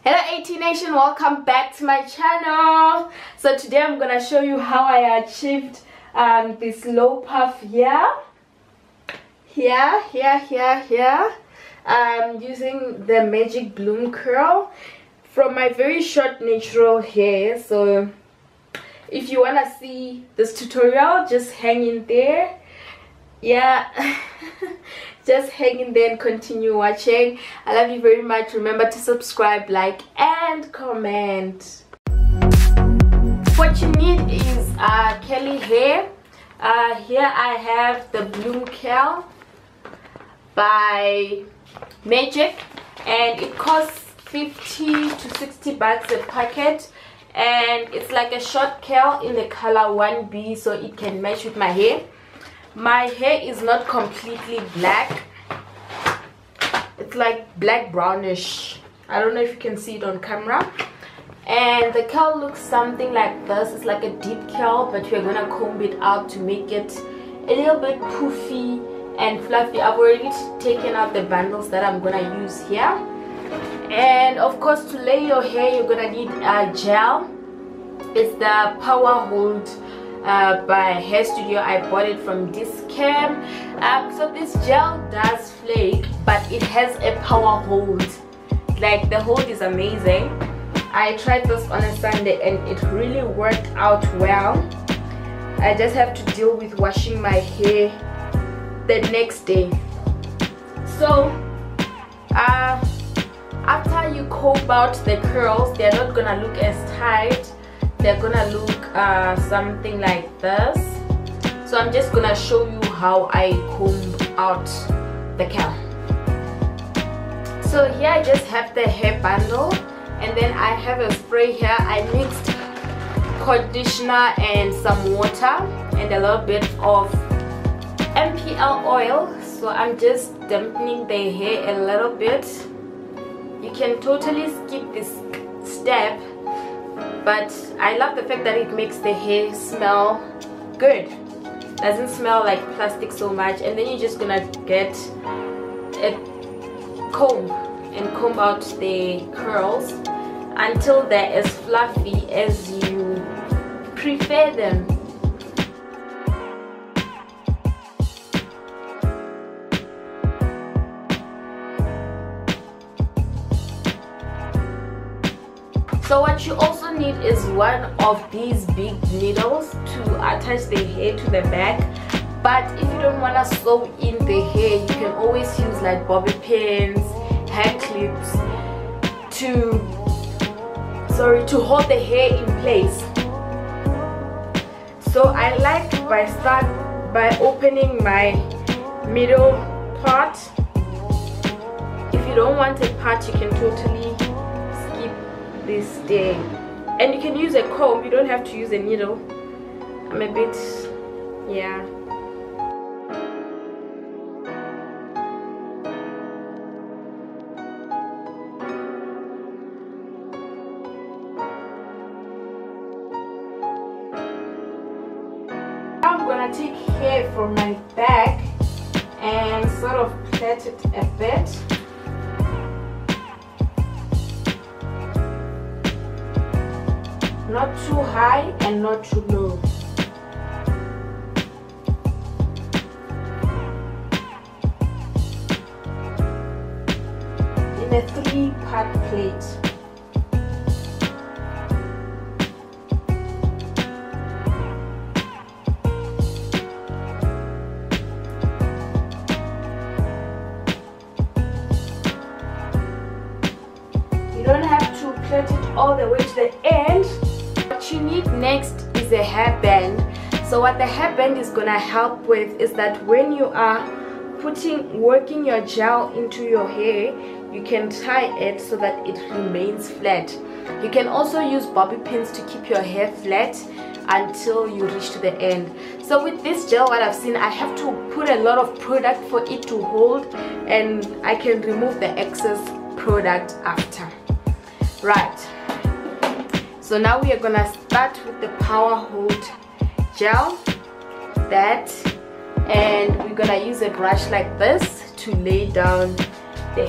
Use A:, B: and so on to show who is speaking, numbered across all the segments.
A: Hello AT Nation, welcome back to my channel. So today I'm gonna show you how I achieved this low puff here, using the Magic Bloom curl from my very short natural hair. So if you wanna see this tutorial, just hang in there. Just hang in there and continue watching. I love you very much. Remember to subscribe, like and comment. What you need is curly hair. Here I have the Bloom curl by Magic, and it costs 50 to 60 bucks a packet, and it's like a short curl in the color 1B, so it can match with my hair. My hair is not completely black, it's like black brownish. I don't know if you can see it on camera. And the curl looks something like this. It's like a deep curl, but we're gonna comb it out to make it a little bit poofy and fluffy. I've already taken out the bundles that I'm gonna use here. And of course, to lay your hair, you're gonna need a gel. It's the Power Hold by Hair Studio. I bought it from Discam. So this gel does flake, but it has a power hold. Like, the hold is amazing. I tried this on a Sunday and it really worked out well. I just have to deal with washing my hair the next day. So after you comb out the curls, they're not gonna look as tight. They're gonna look something like this. So I'm just gonna show you how I comb out the curl. So here I just have the hair bundle, and then I have a spray here. I mixed conditioner and some water and a little bit of MPL oil. So I'm just dampening the hair a little bit. You can totally skip this step, but I love the fact that it makes the hair smell good. Doesn't smell like plastic so much. And then you're just gonna get a comb and comb out the curls until they're as fluffy as you prefer them. So what you also need is one of these big needles to attach the hair to the back. But if you don't want to sew in the hair, you can always use like bobby pins, hair clips to hold the hair in place. So I like by opening my middle part. If you don't want a part, you can totally this day, and you can use a comb. You don't have to use a needle. I'm a bit I'm gonna take hair from my back and sort of plait it a bit. Not too high and not too low. In a 3-part plate. You don't have to plait it all the way to the end. What you need next is a hairband. So what the hairband is gonna help with is that when you are working your gel into your hair, you can tie it so that it remains flat. You can also use bobby pins to keep your hair flat until you reach to the end. So with this gel, what I've seen, I have to put a lot of product for it to hold, and I can remove the excess product after. Right. So now we are gonna start with the Power Hold gel, and we're gonna use a brush like this to lay down the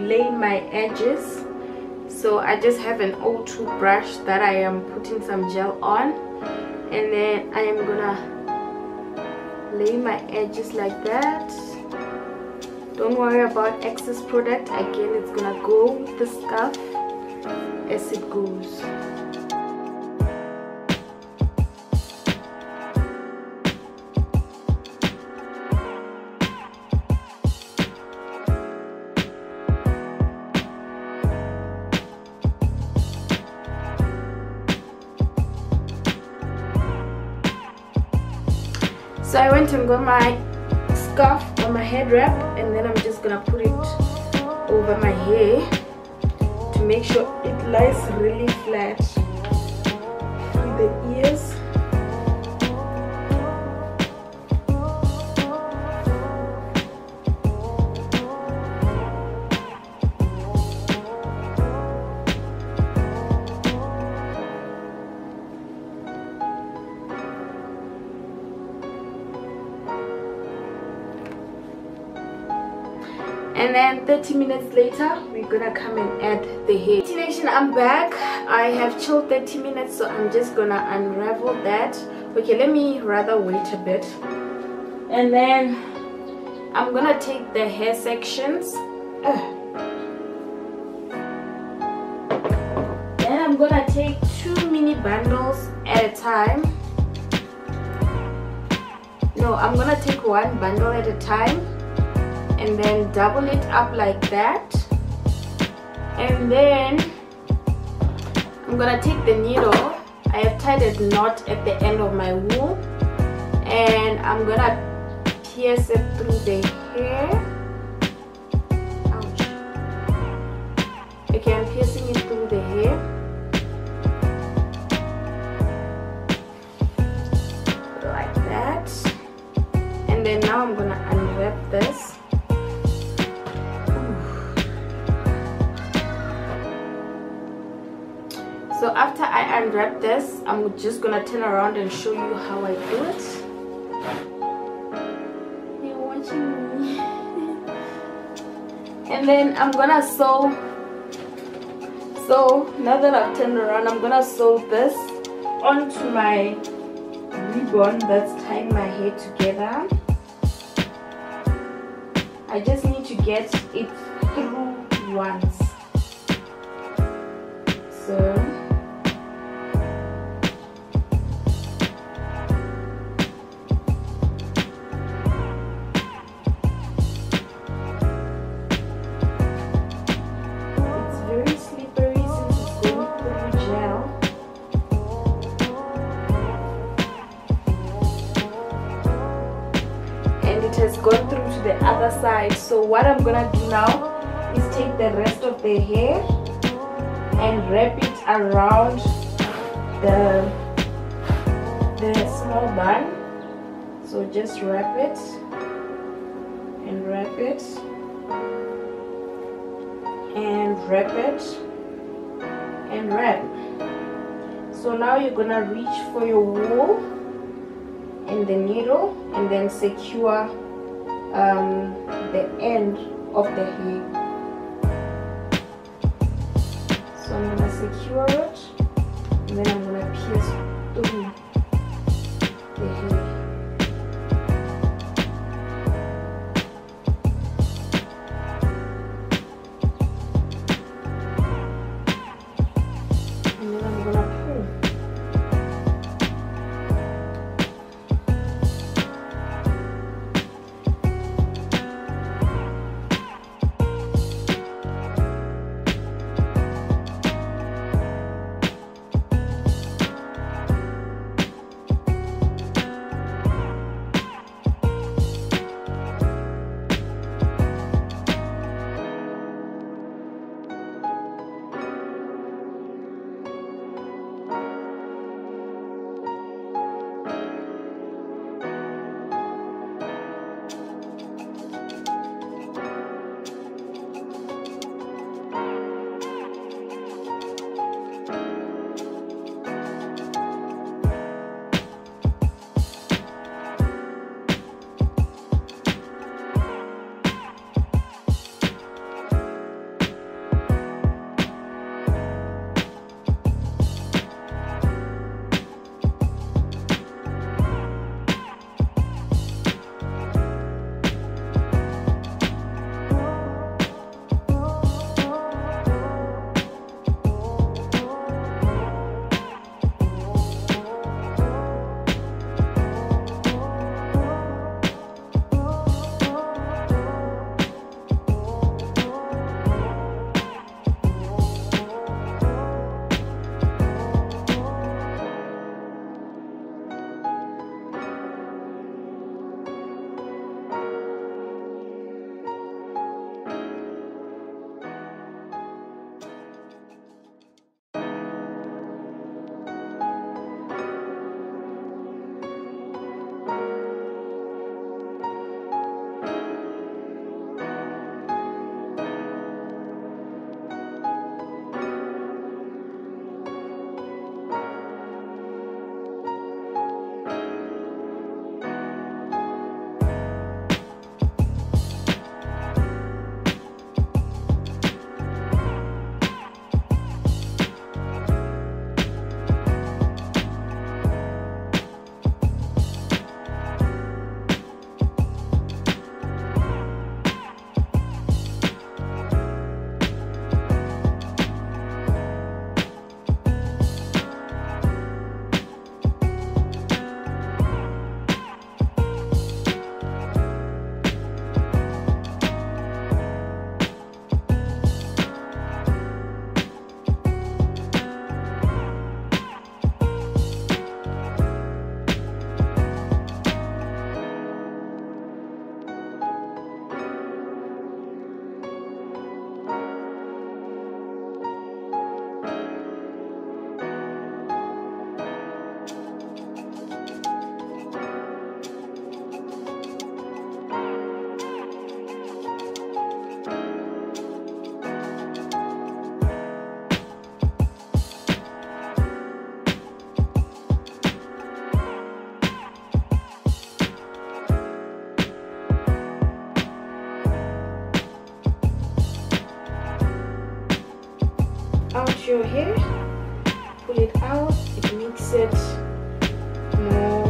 A: lay my edges. So I just have an O2 brush that I am putting some gel on, and then I am gonna lay my edges like that. Don't worry about excess product. Again, it's gonna go with the scarf as it goes. So I went and got my scarf or my head wrap, and then I'm just gonna put it over my hair to make sure it lies really flat with the ears. And then 30 minutes later, we're gonna come and add the hair. Nation, I'm back. I have chilled 30 minutes, so I'm just gonna unravel that. Okay, let me rather wait a bit. And then I'm gonna take the hair sections. Then I'm gonna take 2 mini bundles at a time. No, I'm gonna take 1 bundle at a time, and then double it up like that. And then I'm gonna take the needle. I have tied a knot at the end of my wool, and I'm gonna pierce it through the hair. Ouch. Okay, I'm piercing it through the hair. Like that. And then now I'm gonna unwrap this. So after I unwrap this, I'm just gonna turn around and show you how I do it. You're watching me. And then I'm gonna sew. So now that I've turned around, I'm gonna sew this onto my ribbon that's tying my hair together. I just need to get it through once. So has gone through to the other side. So what I'm gonna do now is take the rest of the hair and wrap it around the small bun. So just wrap it and wrap it and wrap it and wrap. So now you're gonna reach for your wool and the needle and then secure the end of the hair. So I'm gonna secure it, and then I'm gonna pierce through the hair. And then I'm gonna pull. into your hair, pull it out, it makes it more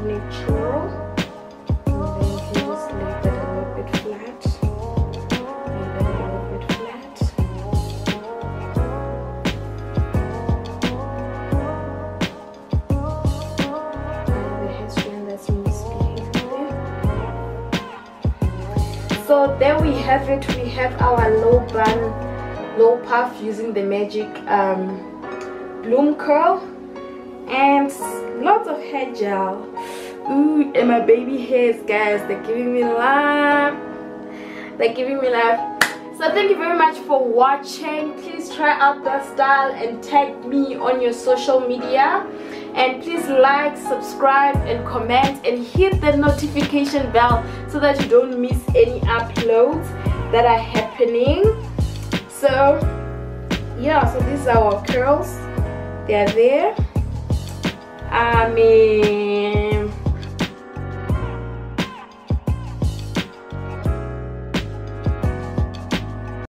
A: natural. And then you can just lay that a little bit flat. Lay that a little bit flat. And the hair strand that's misbehaving there. So there we have it. We have our low bun, low puff using the magic bloom curl and lots of hair gel. Ooh, and my baby hairs, guys, they're giving me life. They're giving me life. So thank you very much for watching. Please try out that style and tag me on your social media. And please like, subscribe, and comment, and hit the notification bell so that you don't miss any uploads that are happening. So yeah, so these are our curls. They are there. I mean,